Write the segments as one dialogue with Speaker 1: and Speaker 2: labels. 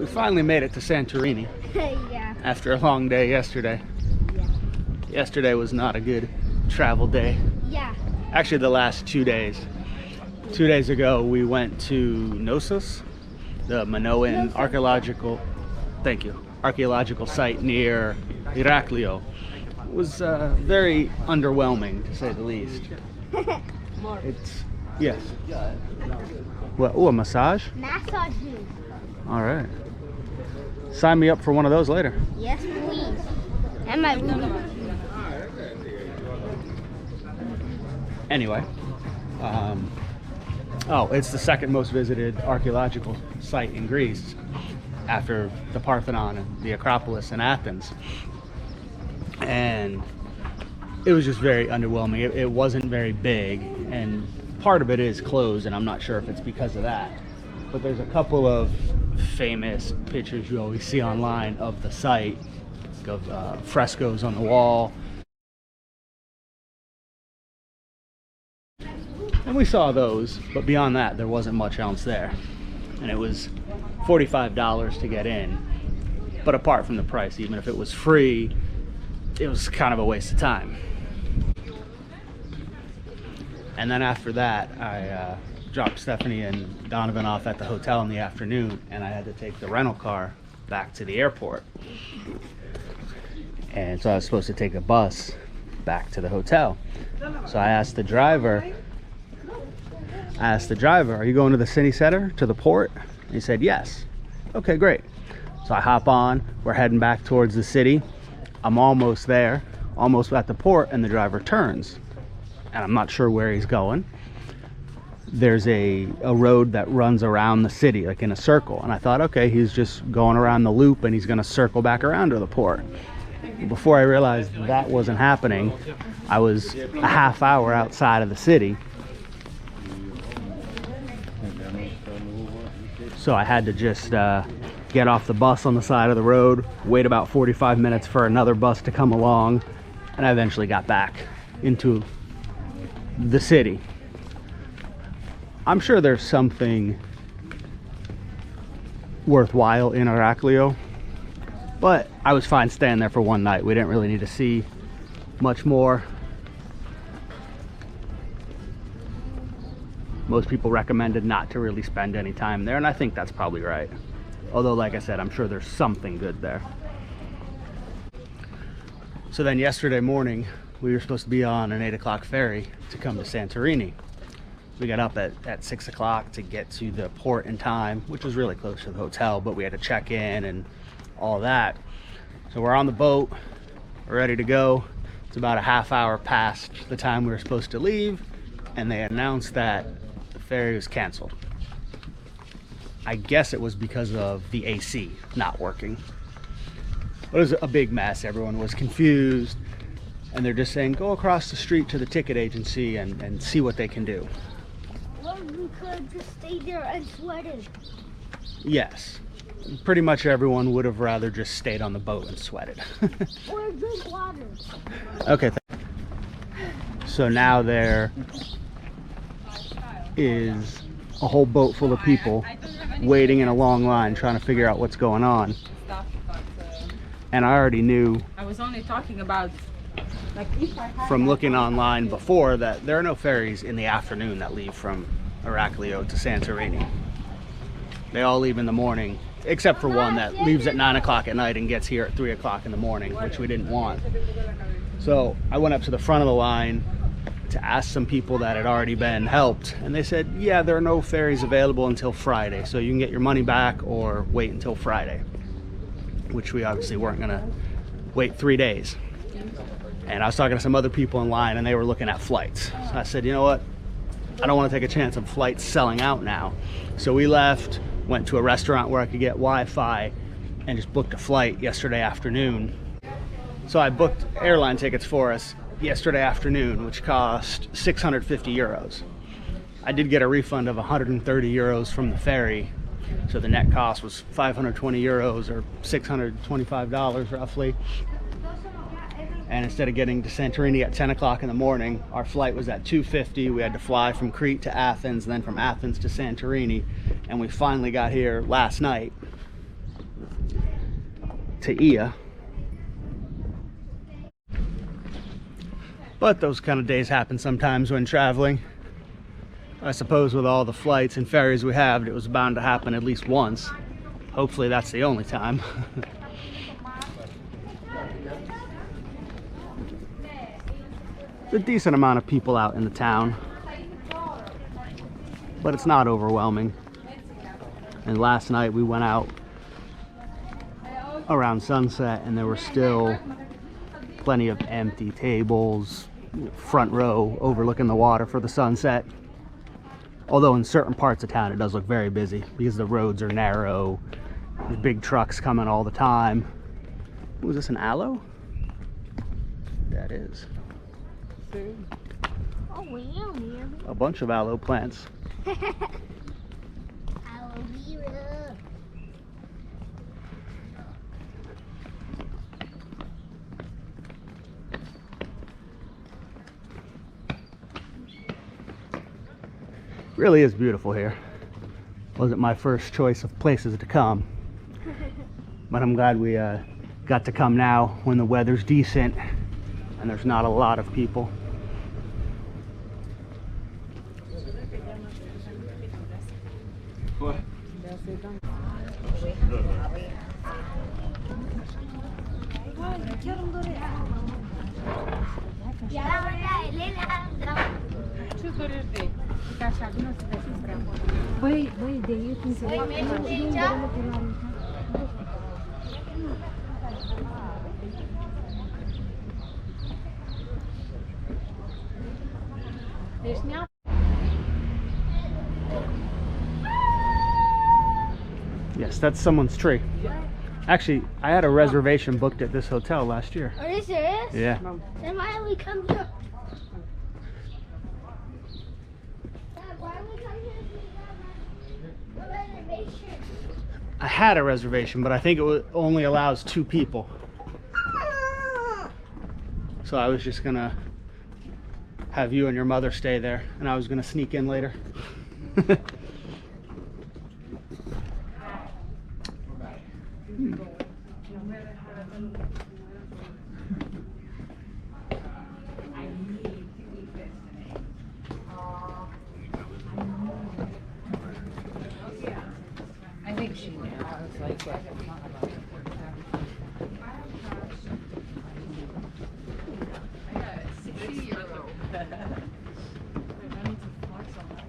Speaker 1: We finally made it to Santorini.
Speaker 2: Yeah.
Speaker 1: After a long day yesterday.
Speaker 2: Yeah.
Speaker 1: Yesterday was not a good travel day.
Speaker 2: Yeah.
Speaker 1: Actually, the last 2 days. 2 days ago, we went to Knossos, the Minoan archaeological site near Iraklio. It was very underwhelming, to say the least. It's, yes. What, oh, a massage?
Speaker 2: Massages.
Speaker 1: All right. Sign me up for one of those later.
Speaker 2: Yes, please. And my booty.
Speaker 1: Anyway, oh, it's the second most visited archaeological site in Greece after the Parthenon and the Acropolis in Athens. And it was just very underwhelming. It wasn't very big, and part of it is closed, and I'm not sure if it's because of that. But there's a couple of famous pictures you always see online of the site, of frescoes on the wall. And we saw those, but beyond that, there wasn't much else there. And it was $45 to get in. But apart from the price, even if it was free, it was kind of a waste of time. And then after that, I dropped Stephanie and Donovan off at the hotel in the afternoon, and I had to take the rental car back to the airport. And so I was supposed to take a bus back to the hotel. So I asked the driver, are you going to the city center, to the port? And he said, yes. Okay, great. So I hop on, we're heading back towards the city. I'm almost there, almost at the port, and the driver turns. And I'm not sure where he's going. There's a road that runs around the city, like in a circle. And I thought, okay, he's just going around the loop and he's gonna circle back around to the port. Before I realized that wasn't happening, I was a half hour outside of the city. So I had to just get off the bus on the side of the road, wait about 45 minutes for another bus to come along, and I eventually got back into the city. I'm sure there's something worthwhile in Iraklio, but I was fine staying there for one night. We didn't really need to see much more. Most people recommended not to really spend any time there, and I think that's probably right. Although, like I said, I'm sure there's something good there. So then yesterday morning, we were supposed to be on an 8 o'clock ferry to come to Santorini. We got up at 6 o'clock to get to the port in time, which was really close to the hotel, but we had to check in and all that. So we're on the boat, we're ready to go. It's about a half hour past the time we were supposed to leave, and they announced that the ferry was canceled. I guess it was because of the AC not working. It was a big mess. Everyone was confused, and they're just saying, go across the street to the ticket agency and see what they can do.
Speaker 2: Well, we could just stay there and sweated.
Speaker 1: Yes. Pretty much everyone would have rather just stayed on the boat and sweated.
Speaker 2: Or drink water.
Speaker 1: Okay. So now there is a whole boat full of people waiting in a long line trying to figure out what's going on. And I already knew,
Speaker 3: I was only talking about, like,
Speaker 1: from looking online before, that there are no ferries in the afternoon that leave from Iraklio to Santorini. They all leave in the morning, except for one that leaves at 9 o'clock at night and gets here at 3 o'clock in the morning, which we didn't want. So I went up to the front of the line to ask some people that had already been helped, and they said, yeah, there are no ferries available until Friday, so you can get your money back or wait until Friday, which we obviously weren't gonna wait 3 days. And I was talking to some other people in line, and they were looking at flights. So I said, you know what, I don't want to take a chance of flights selling out now. So we left, went to a restaurant where I could get Wi-Fi, and just booked a flight yesterday afternoon. So I booked airline tickets for us yesterday afternoon, which cost 650 euros. I did get a refund of 130 euros from the ferry, so the net cost was 520 euros or $625 roughly. And instead of getting to Santorini at 10 o'clock in the morning, our flight was at 2:50. We had to fly from Crete to Athens, then from Athens to Santorini, and we finally got here last night. to Ia. But those kind of days happen sometimes when traveling. I suppose with all the flights and ferries we have, it was bound to happen at least once. Hopefully that's the only time. There's a decent amount of people out in the town, but it's not overwhelming. And last night we went out around sunset and there were still plenty of empty tables, front row overlooking the water for the sunset. Although in certain parts of town it does look very busy because the roads are narrow. There's big trucks coming all the time. Was this an aloe? That is.
Speaker 2: Oh, wow, man.
Speaker 1: A bunch of aloe plants.
Speaker 2: Aloe vera.
Speaker 1: Really is beautiful here. Wasn't my first choice of places to come, but I'm glad we got to come now when the weather's decent and there's not a lot of people. What? Yes, that's someone's tree. Actually, I had a reservation booked at this hotel last year.
Speaker 2: Are you serious?
Speaker 1: Yeah.
Speaker 2: Then why don't we come here? Dad, why don't we come here if we have a reservation?
Speaker 1: I had a reservation, but I think it only allows 2 people. So I was just gonna have you and your mother stay there, and I was gonna sneak in later.
Speaker 3: I think she knew. I was like, yeah, it's not about it. I got a 60-year-old. I need to flex on that.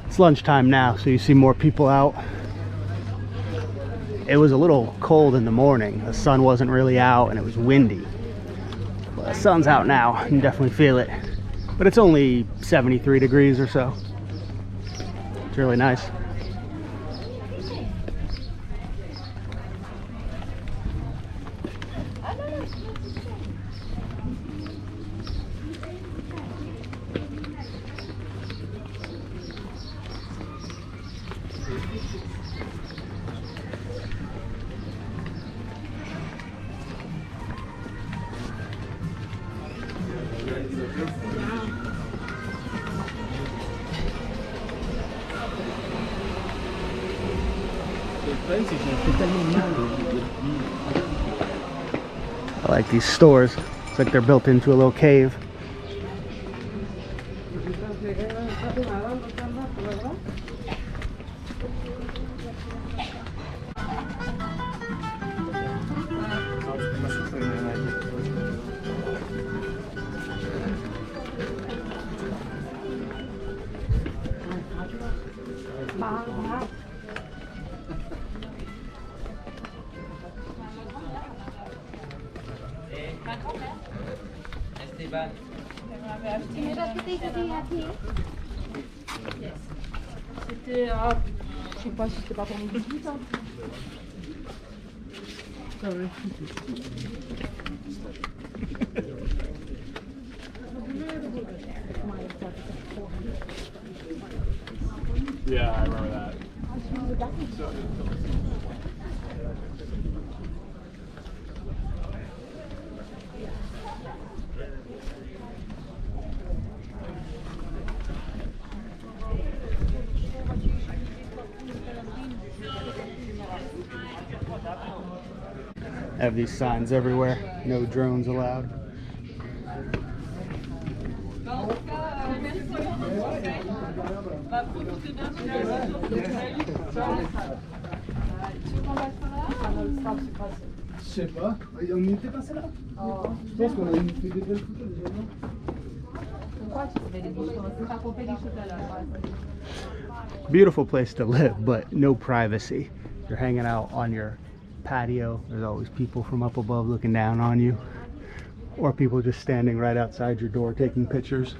Speaker 1: It's lunchtime now, so you see more people out. It was a little cold in the morning. The sun wasn't really out and it was windy. Well, the sun's out now. You can definitely feel it. But it's only 73 degrees or so. It's really nice. I like these stores. It's like they're built into a little cave.
Speaker 3: C'était, je sais pas si c'était pas pour mes 18 ans.
Speaker 4: Yeah, I remember that.
Speaker 1: Have these signs everywhere. No drones allowed.
Speaker 4: Je sais pas. On y était passé là? Je pense qu'on a fait des belles photos déjà, non?
Speaker 1: Beautiful place to live, but no privacy. You're hanging out on your patio. There's always people from up above looking down on you, or people just standing right outside your door taking pictures.